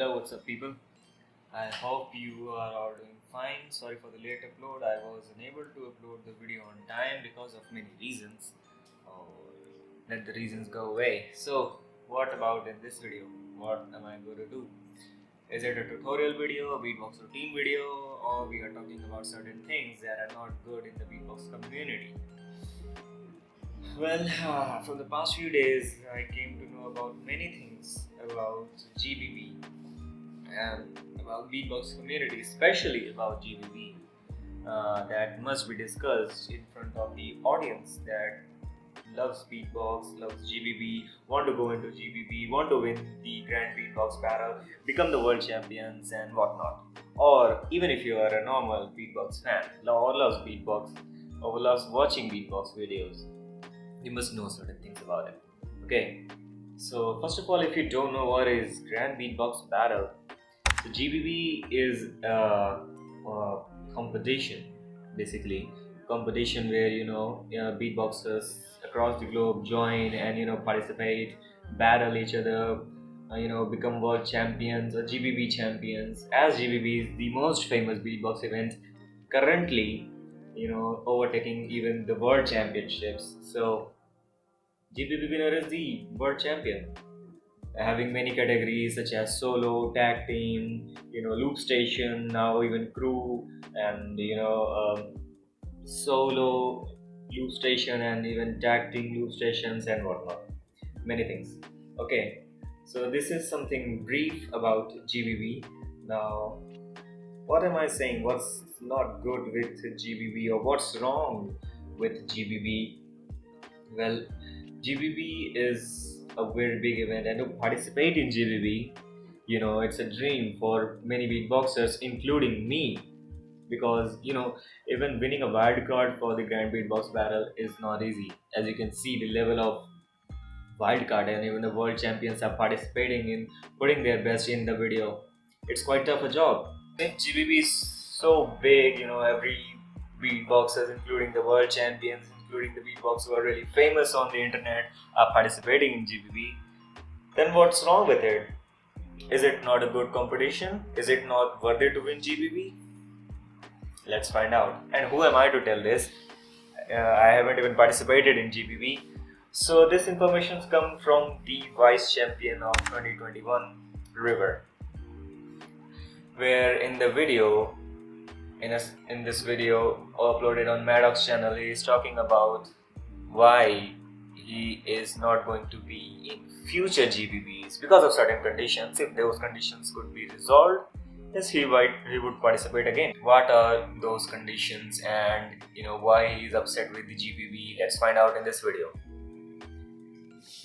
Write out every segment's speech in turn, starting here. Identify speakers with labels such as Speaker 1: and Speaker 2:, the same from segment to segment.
Speaker 1: Hello, what's up, people? I hope you are all doing fine. Sorry for the late upload. I was unable to upload the video on time because of many reasons. Oh, let the reasons go away. So, what about in this video? What am I going to do? Is it a tutorial video, a beatbox routine video, or we are talking about certain things that are not good in the beatbox community? Well, from the past few days, I came to know about many things about GBB and about beatbox community, especially about GBB, that must be discussed in front of the audience that loves beatbox, loves GBB, want to go into GBB, want to win the Grand Beatbox Battle, become the world champions and whatnot. Or even if you are a normal beatbox fan or loves beatbox or loves watching beatbox videos, you must know certain things about it. Okay, so first of all, if you don't know what is Grand Beatbox Battle, so GBB is a competition, basically competition where beatboxers across the globe join and participate, battle each other, become world champions or GBB champions. As GBB is the most famous beatbox event currently, overtaking even the world championships. So GBB winner is the world champion, having many categories such as solo, tag team, loop station, now even crew, and solo loop station, and even tag team loop stations and whatnot. Many things. Okay, so this is something brief about GBB. Now, what am I saying? What's not good with GBB, or what's wrong with GBB? Well, GBB is a very big event, and to participate in GBB, it's a dream for many beatboxers, including me, because even winning a wild card for the Grand Beatbox Battle is not easy. As you can see, the level of wild card, and even the world champions are participating in putting their best in the video. It's quite tough a job. GBB is so big, every beatboxers, including the world champions, including the beatboxers who are really famous on the internet, are participating in GBB. Then what's wrong with it? Is it not a good competition? Is it not worthy to win GBB? Let's find out. And who am I to tell this? I haven't even participated in GBB. So this information comes from the vice champion of 2021, River, where in the video, in this video uploaded on Maddox's channel, he is talking about why he is not going to be in future GBBs because of certain conditions. If those conditions could be resolved, yes, he would participate again. What are those conditions, and why he is upset with the GBB? Let's find out in this video.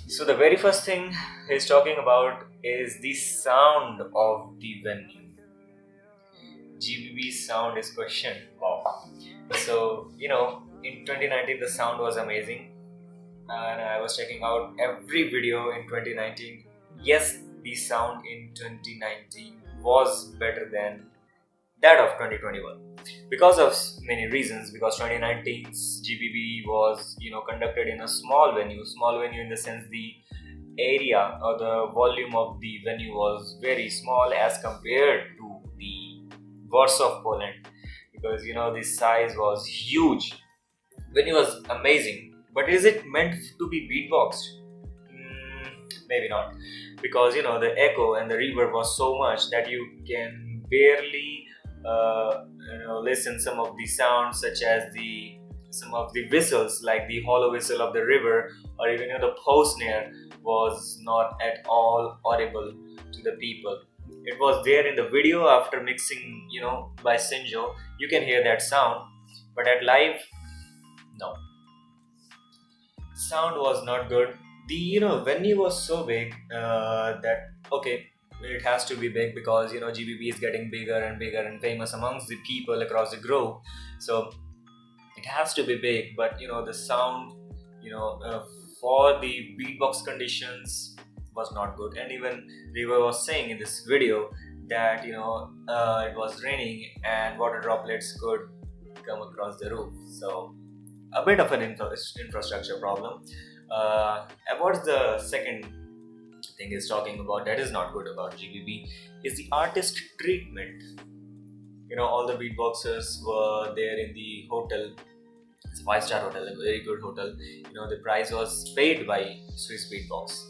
Speaker 1: So the very first thing he's talking about is the sound of the venue. GBB sound is questioned. Wow. So in 2019 the sound was amazing, and I was checking out every video in 2019. Yes, the sound in 2019 was better than that of 2021 because of many reasons. Because 2019's GBB was conducted in a small venue in the sense the area or the volume of the venue was very small as compared to the Warsaw, Poland, because the size was huge. Venue was amazing, but is it meant to be beatboxed? Maybe not, because the echo and the reverb was so much that you can barely listen some of the sounds, such as some of the whistles, like the hollow whistle of the river, or even the post snare was not at all audible to the people. It was there in the video after mixing, by Sinjo. You can hear that sound, but at live, no. Sound was not good. The venue was so big that okay, it has to be big because GBB is getting bigger and bigger and famous amongst the people across the globe. So it has to be big, but the sound, for the beatbox conditions was not good. And even River was saying in this video that it was raining and water droplets could come across the roof. So a bit of an infrastructure problem. What's the second thing is talking about that is not good about GBB is the artist treatment. All the beatboxers were there in the hotel. It's a 5-star hotel, a very good hotel. The price was paid by Swiss Beatbox.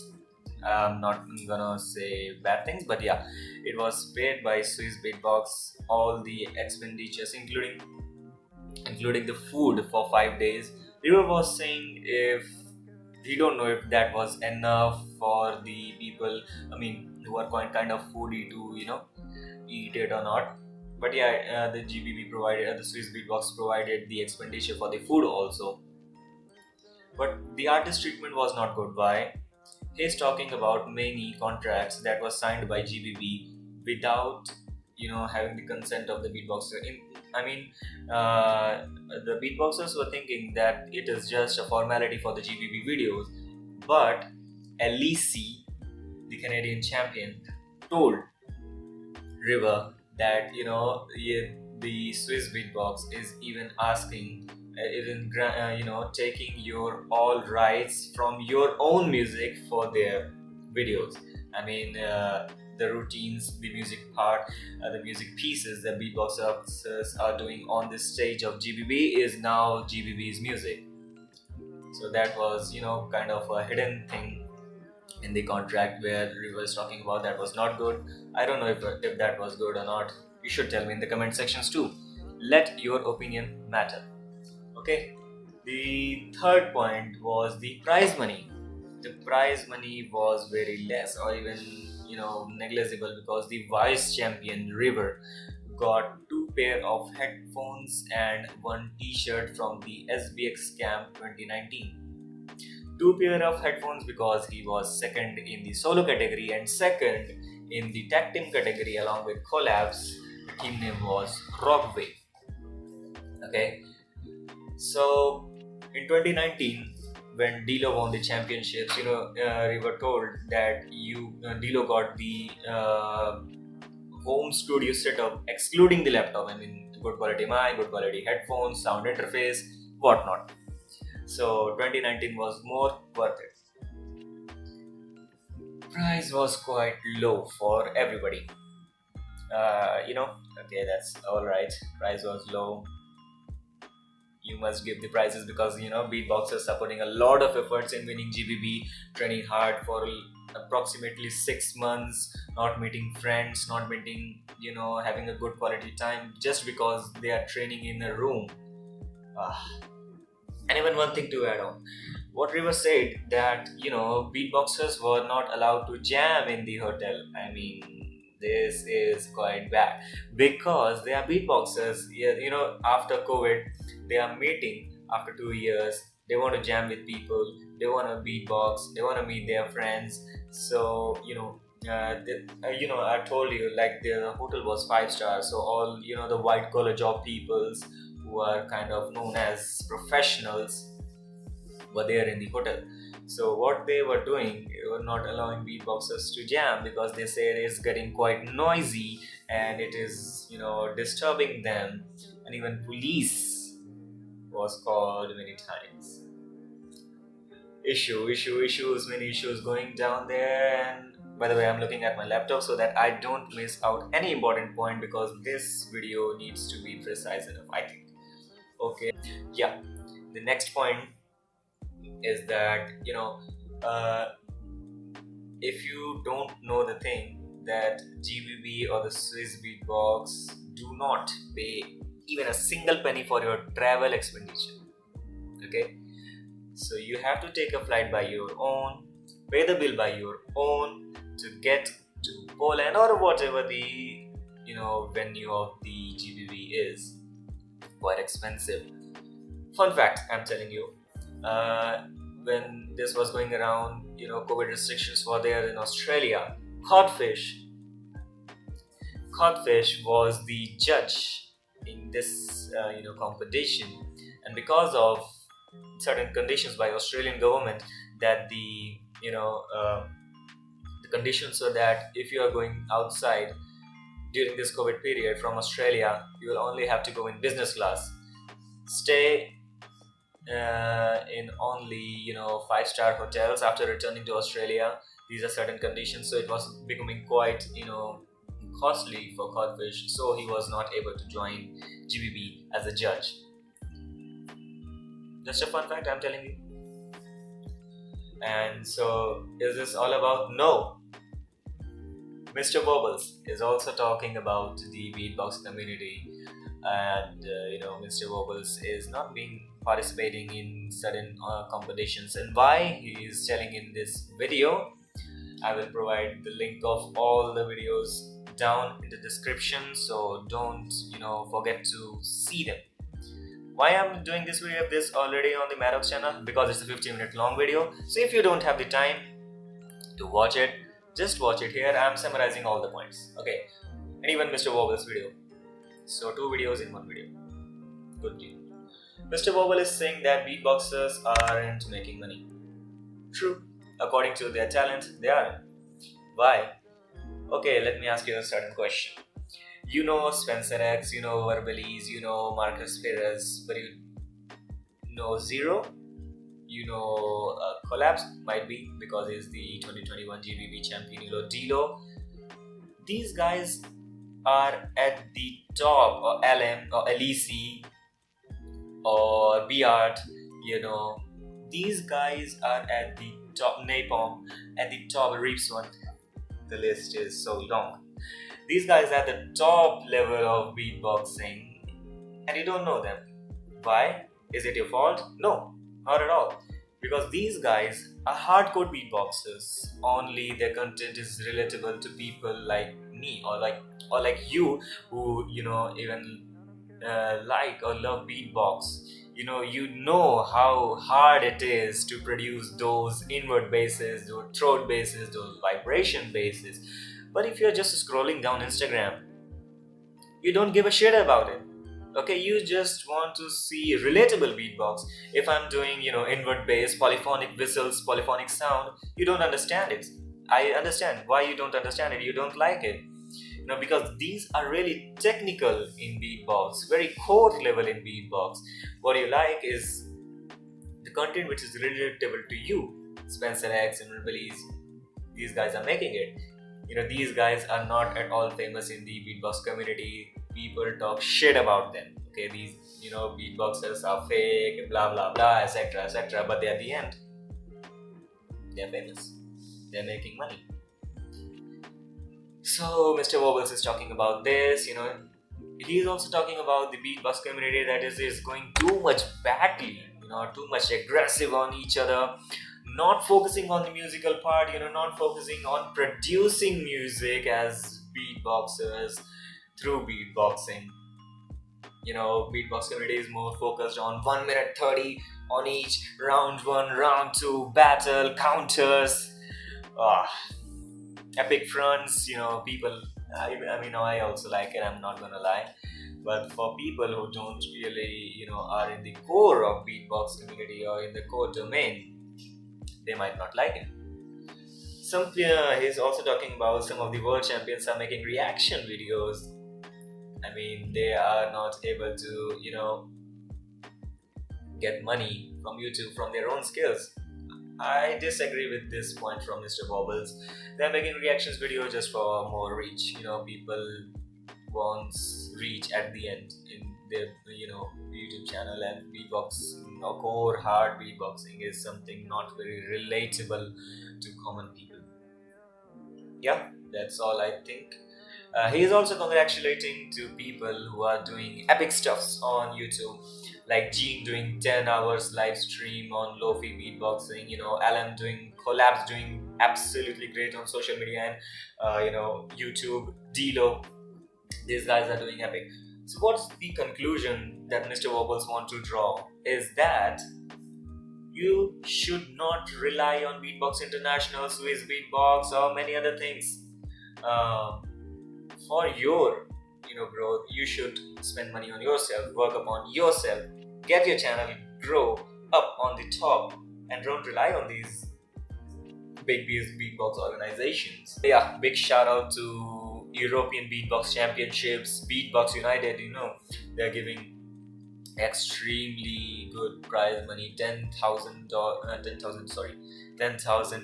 Speaker 1: I'm not gonna say bad things, but yeah, it was paid by Swiss Beatbox. All the expenditures, including the food for 5 days. River was saying if he don't know if that was enough for the people. Who are kind of foodie to eat it or not. But yeah, the GBB provided, the Swiss Beatbox provided the expenditure for the food also. But the artist treatment was not good. Why? He's talking about many contracts that was signed by GBB without having the consent of the beatboxer. The beatboxers were thinking that it is just a formality for the GBB videos, but LEC, the Canadian champion, told River that the Swiss Beatbox is even asking, taking your all rights from your own music for their videos. The routines, the music part, the music pieces that beatboxers are doing on this stage of GBB is now GBB's music. So that was kind of a hidden thing in the contract where River is talking about. That was not good. I don't know if that was good or not. You should tell me in the comment sections too. Let your opinion matter. Okay. The third point was the prize money. The prize money was very less or even negligible, because the vice champion River got 2 pair of headphones and 1 t-shirt from the SBX Camp 2019. 2 pair of headphones because he was second in the solo category and second in the tag team category along with collabs. The team name was Rockwave. Okay, so in 2019 when Dilo won the championships, River told that Dilo got the home studio setup excluding the laptop. Good quality mic, good quality headphones, sound interface, whatnot. So 2019 was more worth it. Price was quite low for everybody. Okay, that's alright. Price was low. You must give the prizes because beatboxers are putting a lot of efforts in winning GBB, training hard for approximately 6 months, not meeting friends, not meeting, having a good quality time just because they are training in a room. And even one thing to add on, what River said that beatboxers were not allowed to jam in the hotel. This is quite bad because they are beatboxers. After COVID, they are meeting after 2 years. They want to jam with people. They want to beatbox. They want to meet their friends. So I told you like the hotel was 5 stars. So all the white collar job peoples who are kind of known as professionals were there in the hotel. So what they were doing, they were not allowing beatboxers to jam because they said it's getting quite noisy and it is disturbing them, and even police was called many times. Many issues going down there. And by the way, I'm looking at my laptop so that I don't miss out any important point because this video needs to be precise enough, I think. Okay, yeah, the next point is that if you don't know the thing that GBB or the Swiss Beatbox do not pay even a single penny for your travel expenditure. Okay, so you have to take a flight by your own, pay the bill by your own to get to Poland or whatever the venue of the GBB is. Quite expensive. Fun fact, I'm telling you, when this was going around, COVID restrictions were there in Australia. Codfish was the judge in this competition, and because of certain conditions by Australian government, that the conditions were that if you are going outside during this COVID period from Australia, you will only have to go in business class, stay in only 5-star hotels after returning to Australia, These are certain conditions, so it was becoming quite costly for Codfish, so he was not able to join GBB as a judge. Just a fun fact I'm telling you. And so, is this all about? No. Mr. Bobbles is also talking about the beatbox community, and Mr. Bobbles is not being participating in certain competitions, and why he is telling in this video. I will provide the link of all the videos down in the description, so don't forget to see them. Why I'm doing this video? This already on the Maddox channel, because it's a 15-minute long video. So if you don't have the time to watch it, just watch it here. I'm summarizing all the points. Okay, and even Mr. Wobbles video. So 2 videos in 1 video. Good deal. Mr. Wobble is saying that beatboxers aren't making money. True. According to their talent, they aren't. Why? Okay, let me ask you a certain question. You know Spencer X, you know Verbalize, you know Marcus Perez, but you know Zero? You know Collapse, might be, because he's the 2021 GBB champion, Dilo. These guys are at the top, or LM, or LEC, or BART, These guys are at the top, Napalm, at the top, Reeps one. The list is so long. These guys are at the top level of beatboxing, and you don't know them. Why? Is it your fault? No, not at all. Because these guys are hardcore beatboxers. Only their content is relatable to people like me, or like you, who even like or love beatbox. You know how hard it is to produce those inward basses, those throat basses, those vibration basses. But if you're just scrolling down Instagram, you don't give a shit about it. Okay, you just want to see relatable beatbox. If I'm doing, inward bass, polyphonic whistles, polyphonic sound, you don't understand it. I understand why you don't understand it. You don't like it. Because these are really technical in beatbox, very core level in beatbox. What you like is the content which is relatable to you. Spencer X and Verbalize, these guys are making it. These guys are not at all famous in the beatbox community. People talk shit about them. Okay, these beatboxers are fake, blah blah blah, etc etc. But at the end, they're famous. They're making money. So Mr. Wobbles is talking about this. He's also talking about the beatbox community that is going too much badly. Too much aggressive on each other. Not focusing on the musical part, not focusing on producing music as beatboxers through beatboxing. Beatbox community is more focused on 1 minute 30 on each, round 1, round 2, battle, counters, epic fronts, people. I also like it, I'm not gonna lie. But for people who don't really, are in the core of beatbox community or in the core domain, they might not like it. He's also talking about some of the world champions are making reaction videos. They are not able to, get money from YouTube from their own skills. I disagree with this point from Mr. Bobbles. They're making reactions video just for more reach. People want reach at the end in their YouTube channel, and beatbox, core hard beatboxing is something not very relatable to common people. Yeah, that's all I think. He is also congratulating to people who are doing epic stuffs on YouTube, like Gene doing 10 hours live stream on Lofi beatboxing, Alan doing collabs, doing absolutely great on social media, and YouTube, Dilo. These guys are doing epic. So what's the conclusion that Mr. Wobbles want to draw is that you should not rely on Beatbox International, Swiss Beatbox, or many other things. For your growth, you should spend money on yourself, work upon yourself, get your channel grow up on the top, and don't rely on these big beatbox organizations. Yeah, big shout out to European Beatbox Championships, Beatbox United. They're giving extremely good prize money, 10,000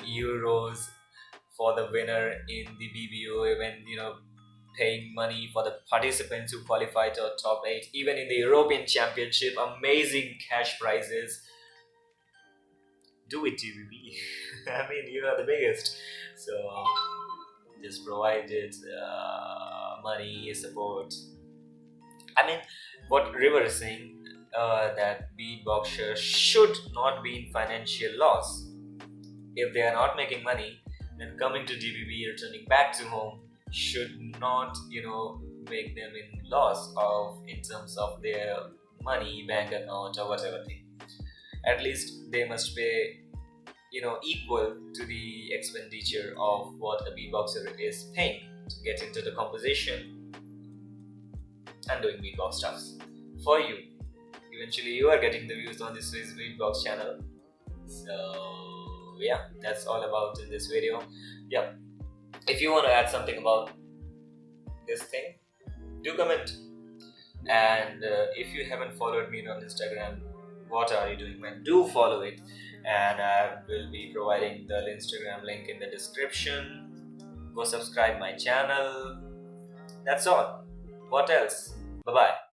Speaker 1: euros for the winner in the BBO event, paying money for the participants who qualify to top 8. Even in the European Championship, amazing cash prizes. Do it, GBB. I mean, you are the biggest. So just provide it money, support. I mean, what River is saying, that beatboxers should not be in financial loss. If they are not making money, then coming to DBB, returning back to home, should not, make them in loss in terms of their money, bank account, or whatever thing. At least they must pay, equal to the expenditure of what a beatboxer is paying to get into the composition and doing beatbox stuff for you. Eventually, you are getting the views on this Swiss beatbox channel. So yeah, that's all about in this video. Yeah, if you want to add something about this thing, do comment. And if you haven't followed me on Instagram, what are you doing, man? Do follow it, and I will be providing the Instagram link in the description. Go subscribe my channel. That's all. What else? Bye bye.